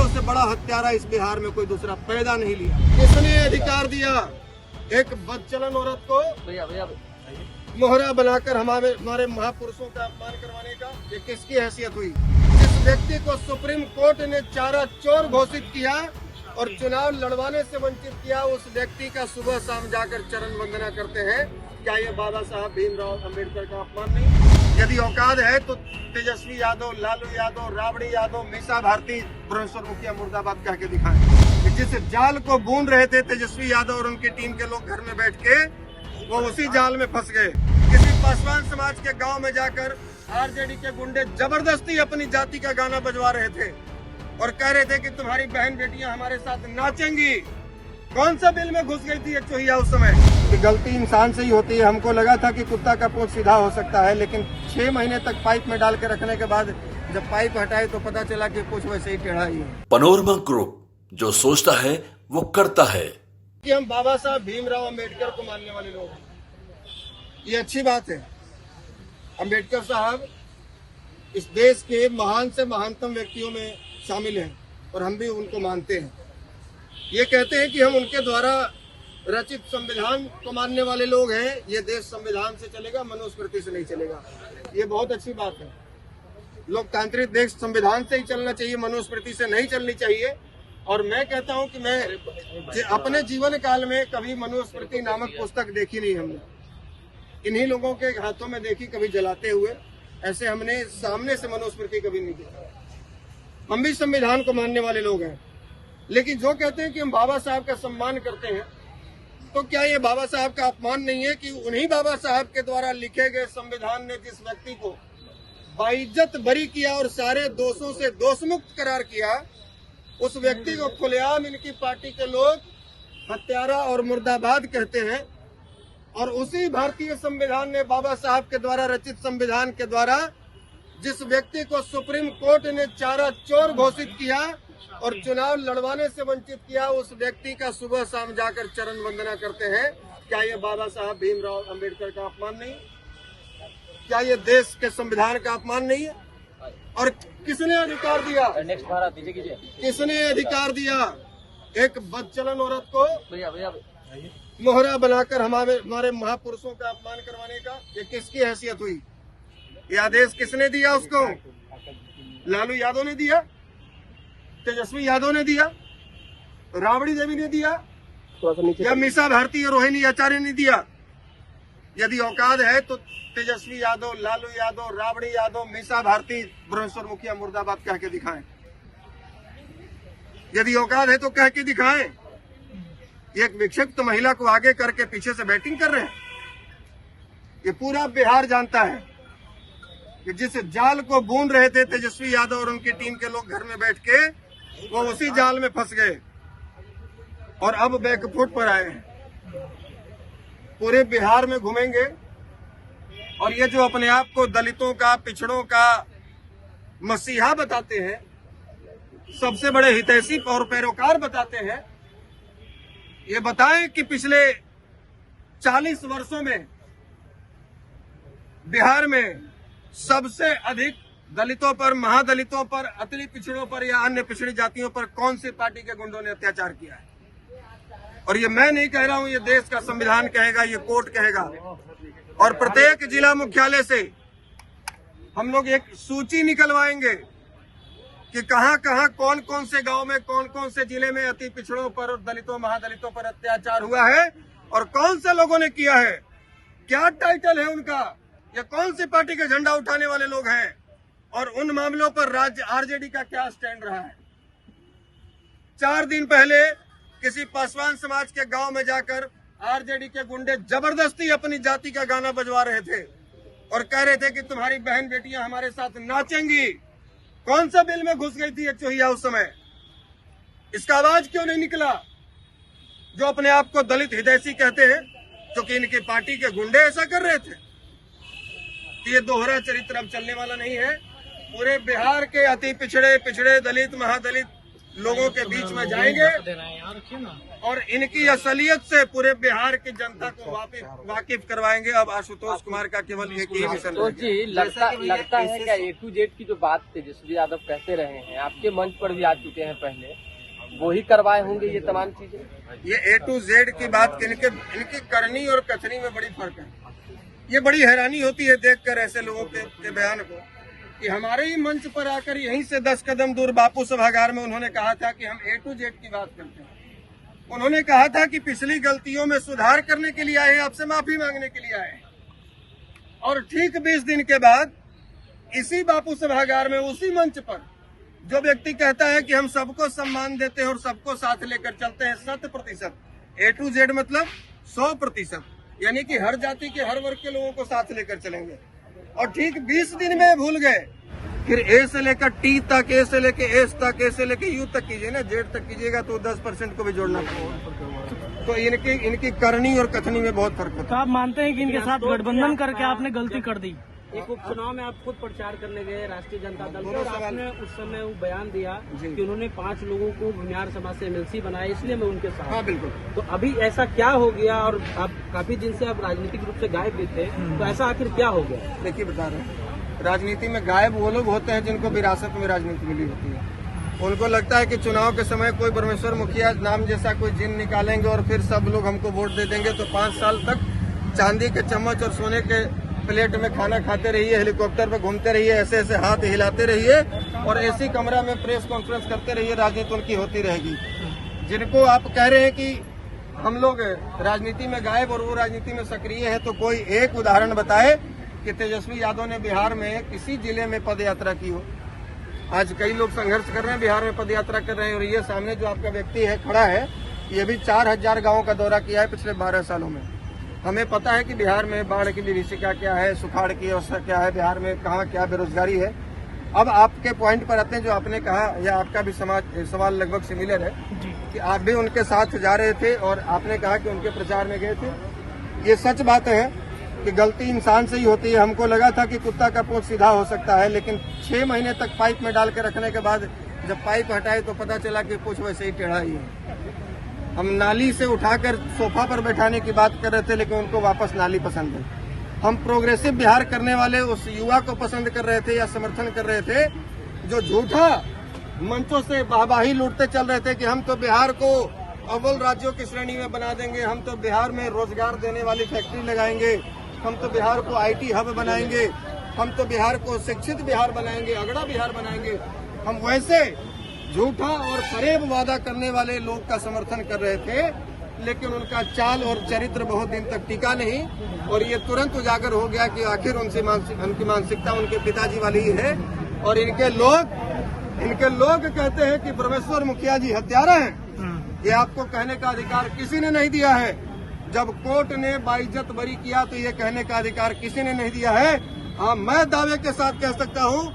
अंग्रेजों से बड़ा हत्यारा इस बिहार में कोई दूसरा पैदा नहीं लिया। किसने अधिकार दिया एक बदचलन औरत को मोहरा बनाकर हमारे महापुरुषों का अपमान करवाने का? ये किसकी हैसियत हुई? जिस व्यक्ति को सुप्रीम कोर्ट ने चारा चोर घोषित किया और चुनाव लड़वाने से वंचित किया, उस व्यक्ति का सुबह शाम जाकर चरण वंदना करते हैं। क्या ये बाबा साहब भीमराव अंबेडकर का अपमान नहीं? यदि औकात है तो तेजस्वी यादव, लालू यादव, राबड़ी यादव, मीसा भारती, भुवनेश्वर मुखिया मुर्दाबाद कह के दिखाएं। जिस जाल को बूंद रहे थे तेजस्वी यादव और उनकी टीम के लोग घर में बैठ के, वो उसी जाल में फंस गए। किसी पासवान समाज के गांव में जाकर आरजेडी के गुंडे जबरदस्ती अपनी जाति का गाना बजवा रहे थे और कह रहे थे कि तुम्हारी बहन बेटियां हमारे साथ नाचेंगी। कौन सा बिल में घुस गई थी ये चोहिया उस समय? कि गलती इंसान से ही होती है। हमको लगा था कि कुत्ता का पूंछ सीधा हो सकता है, लेकिन 6 महीने तक पाइप में डाल के रखने के बाद जब पाइप हटाए तो पता चला कि पूंछ वैसे ही टेढ़ा ही है। पनोरमा ग्रुप, जो सोचता है वो करता है। कि हम बाबा साहब भीमराव अंबेडकर को मानने वाले लोग हैं, ये अच्छी बात है। अंबेडकर साहब इस देश के महान से महानतम व्यक्तियों में शामिल हैं और हम भी उनको मानते हैं। ये कहते हैं कि हम उनके द्वारा रचित संविधान को मानने वाले लोग हैं। ये देश संविधान से चलेगा, मनुस्मृति से नहीं चलेगा। ये बहुत अच्छी बात है। लोकतांत्रिक देश संविधान से ही चलना चाहिए, मनुस्मृति से नहीं चलनी चाहिए। और मैं कहता हूं कि मैं अपने जीवन काल में कभी मनुस्मृति नामक पुस्तक देखी नहीं। हमने इन्हीं लोगों के हाथों में देखी, कभी जलाते हुए। ऐसे हमने सामने से मनुस्मृति कभी नहीं देखा। हम भी संविधान को मानने वाले लोग हैं, लेकिन जो कहते हैं कि हम बाबा साहब का सम्मान करते हैं, तो क्या ये बाबा साहब का अपमान नहीं है कि उन्हीं बाबा साहब के द्वारा लिखे गए संविधान ने जिस व्यक्ति को बाइज्जत बरी किया और सारे दोषों से दोषमुक्त करार किया, उस व्यक्ति को खुलेआम इनकी पार्टी के लोग हत्यारा और मुर्दाबाद कहते हैं। और उसी भारतीय संविधान ने, बाबा साहब के द्वारा रचित संविधान के द्वारा, जिस व्यक्ति को सुप्रीम कोर्ट ने चारा चोर घोषित किया और चुनाव लड़वाने से वंचित किया, उस व्यक्ति का सुबह शाम जाकर चरण वंदना करते हैं। क्या ये बाबा साहब भीमराव अंबेडकर का अपमान नहीं? क्या ये देश के संविधान का अपमान नहीं है? और किसने अधिकार दिया, किसने अधिकार दिया एक बदचलन औरत को मोहरा बनाकर हमारे महापुरुषों का अपमान करवाने का? ये किसकी हैसियत हुई? ये आदेश किसने दिया उसको? लालू यादव ने दिया, तेजस्वी यादव ने दिया, राबड़ी देवी ने दिया, या मीसा भारती और रोहिणी आचार्य ने दिया? यदि औकात है तो तेजस्वी यादव, लालू यादव, राबड़ी यादव, मीसा भारती, भुवनेश्वर मुखिया मुर्दाबाद कह के दिखाएं। यदि औकात है तो कह के दिखाएं। एक विक्षिप्त महिला को आगे करके पीछे से बैटिंग कर रहे हैं। ये पूरा बिहार जानता है कि जिस जाल को बूंद रहे थे तेजस्वी यादव और उनकी टीम के लोग घर में बैठ के, वो उसी जाल में फंस गए और अब बैकफुट पर आए हैं। पूरे बिहार में घूमेंगे और ये जो अपने आप को दलितों का, पिछड़ों का मसीहा बताते हैं, सबसे बड़े हितैषी और पैरोकार बताते हैं, ये बताएं कि पिछले 40 वर्षों में बिहार में सबसे अधिक दलितों पर, महादलितों पर, अतिली पिछड़ों पर या अन्य पिछड़ी जातियों पर कौन सी पार्टी के गुंडों ने अत्याचार किया है? और ये मैं नहीं कह रहा हूं, ये देश का संविधान कहेगा, ये कोर्ट कहेगा। और प्रत्येक जिला मुख्यालय से हम लोग एक सूची निकलवाएंगे कि कहां कहां, कौन कौन से गांव में, कौन कौन से जिले में अति पिछड़ों पर और दलितों, महादलितों पर अत्याचार हुआ है और कौन से लोगों ने किया है, क्या टाइटल है उनका, या कौन सी पार्टी का झंडा उठाने वाले लोग हैं, और उन मामलों पर राज्य आरजेडी का क्या स्टैंड रहा है। 4 दिन पहले किसी पासवान समाज के गांव में जाकर आरजेडी के गुंडे जबरदस्ती अपनी जाति का गाना बजवा रहे थे और कह रहे थे कि तुम्हारी बहन बेटियां हमारे साथ नाचेंगी। कौन सा बिल में घुस गई थी ये चोहिया उस समय? इसका आवाज क्यों नहीं निकला? जो अपने आप को दलित हितैषी कहते हैं, क्योंकि इनकी पार्टी के गुंडे ऐसा कर रहे थे। ये दोहरा चरित्र अब चलने वाला नहीं है। पूरे बिहार के अति पिछड़े, दलित, महादलित लोगों के बीच में जाएंगे और इनकी असलियत से पूरे बिहार की जनता को वाकिफ करवाएंगे। अब आशुतोष कुमार का केवल एक ही मिशन तो जी लगता है क्या A to Z की जो बात तेजस्वी यादव कहते रहे हैं, आपके मंच पर भी आ चुके हैं पहले, वो ही करवाए होंगे ये तमाम चीजें? ये A to Z की बात इनकी करनी और कथनी में बड़ी फर्क है। ये बड़ी हैरानी होती है देखकर ऐसे लोगों के बयान को कि हमारे ही मंच पर आकर यहीं से 10 कदम दूर बापू सभागार में उन्होंने कहा था कि हम A to Z की बात करते हैं। उन्होंने कहा था कि पिछली गलतियों में सुधार करने के लिए आए, आपसे माफी मांगने के लिए आए। और ठीक 20 दिन के बाद इसी बापू सभागार में उसी मंच पर जो व्यक्ति कहता है कि हम सबको सम्मान देते हैं और सबको साथ लेकर चलते हैं 100%, A to Z मतलब 100%, यानी कि हर जाति के हर वर्ग के लोगों को साथ लेकर चलेंगे। और ठीक 20 दिन में भूल गए, फिर A से लेकर T तक, A से लेकर S तक, A से लेकर U तक कीजिए ना, Z तक कीजिएगा तो 10% को भी जोड़ना पड़ेगा। तो इनकी करनी और कथनी में बहुत फर्क होता है। तो आप मानते हैं कि इनके साथ गठबंधन करके आपने गलती कर दी? एक उपचुनाव में आप खुद प्रचार करने गए राष्ट्रीय जनता दल के, और आपने उस समय वो बयान दिया कि उन्होंने 5 लोगों को भूमिहार समाज से MLC बनाया, इसलिए मैं उनके साथ। हाँ बिल्कुल। तो अभी ऐसा क्या हो गया, और आप काफी दिन से आप राजनीतिक रूप से गायब भी थे, तो ऐसा आखिर क्या हो गया? देखिए बता रहे हैं, राजनीति में गायब वो लोग होते हैं जिनको विरासत में राजनीति मिली होती है। उनको लगता है कि चुनाव के समय कोई परमेश्वर मुखिया नाम जैसा कोई जिन निकालेंगे और फिर सब लोग हमको वोट दे देंगे, तो 5 साल तक चांदी के चम्मच और सोने के प्लेट में खाना खाते रहिए, हेलीकॉप्टर पे घूमते रहिए, ऐसे ऐसे हाथ हिलाते रहिए और ऐसी कमरा में प्रेस कॉन्फ्रेंस करते रहिए, राजनीति उनकी होती रहेगी। जिनको आप कह रहे हैं कि हम लोग राजनीति में गायब और वो राजनीति में सक्रिय है, तो कोई एक उदाहरण बताए कि तेजस्वी यादव ने बिहार में किसी जिले में पद यात्रा की हो। आज कई लोग संघर्ष कर रहे हैं, बिहार में पद यात्रा कर रहे हैं, और ये सामने जो आपका व्यक्ति है खड़ा है, ये भी 4000 गाँव का दौरा किया है पिछले 12 सालों में। हमें पता है कि बिहार में बाढ़ की विभीषिका क्या है, सुखाड़ की अवस्था क्या है, बिहार में कहाँ क्या बेरोजगारी है। अब आपके पॉइंट पर आते हैं, जो आपने कहा, या आपका भी सवाल लगभग सिमिलर है कि आप भी उनके साथ जा रहे थे और आपने कहा कि उनके प्रचार में गए थे। ये सच बात है कि गलती इंसान से ही होती है। हमको लगा था कि कुत्ता का पूंछ सीधा हो सकता है, लेकिन 6 महीने तक पाइप में डाल के रखने के बाद जब पाइप हटाए तो पता चला कि पूंछ वैसे ही टेढ़ा ही है। हम नाली से उठाकर सोफा पर बैठाने की बात कर रहे थे, लेकिन उनको वापस नाली पसंद है। हम प्रोग्रेसिव बिहार करने वाले उस युवा को पसंद कर रहे थे या समर्थन कर रहे थे जो झूठा मंचों से वाहवाही लूटते चल रहे थे कि हम तो बिहार को अव्वल राज्यों की श्रेणी में बना देंगे, हम तो बिहार में रोजगार देने वाली फैक्ट्री लगाएंगे, हम तो बिहार को IT हब बनाएंगे, हम तो बिहार को शिक्षित बिहार बनाएंगे, अगड़ा बिहार बनाएंगे। हम वैसे झूठा और फरेब वादा करने वाले लोग का समर्थन कर रहे थे, लेकिन उनका चाल और चरित्र बहुत दिन तक टिका नहीं, और ये तुरंत उजागर हो गया कि आखिर उनकी मानसिकता उनके पिताजी वाली ही है। और इनके लोग कहते हैं कि परमेश्वर मुखिया जी हत्यारा हैं। ये आपको कहने का अधिकार किसी ने नहीं दिया है। जब कोर्ट ने बाइज्जत बरी किया तो ये कहने का अधिकार किसी ने नहीं दिया है। हाँ, मैं दावे के साथ कह सकता हूँ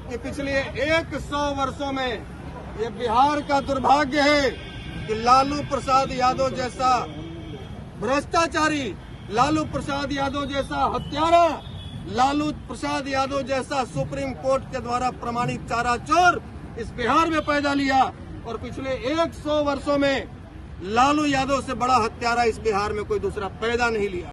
कि पिछले 100 वर्षों में ये बिहार का दुर्भाग्य है कि लालू प्रसाद यादव जैसा भ्रष्टाचारी, लालू प्रसाद यादव जैसा हत्यारा, लालू प्रसाद यादव जैसा सुप्रीम कोर्ट के द्वारा प्रमाणित चारा चोर इस बिहार में पैदा लिया, और पिछले 100 वर्षों में लालू यादव से बड़ा हत्यारा इस बिहार में कोई दूसरा पैदा नहीं लिया।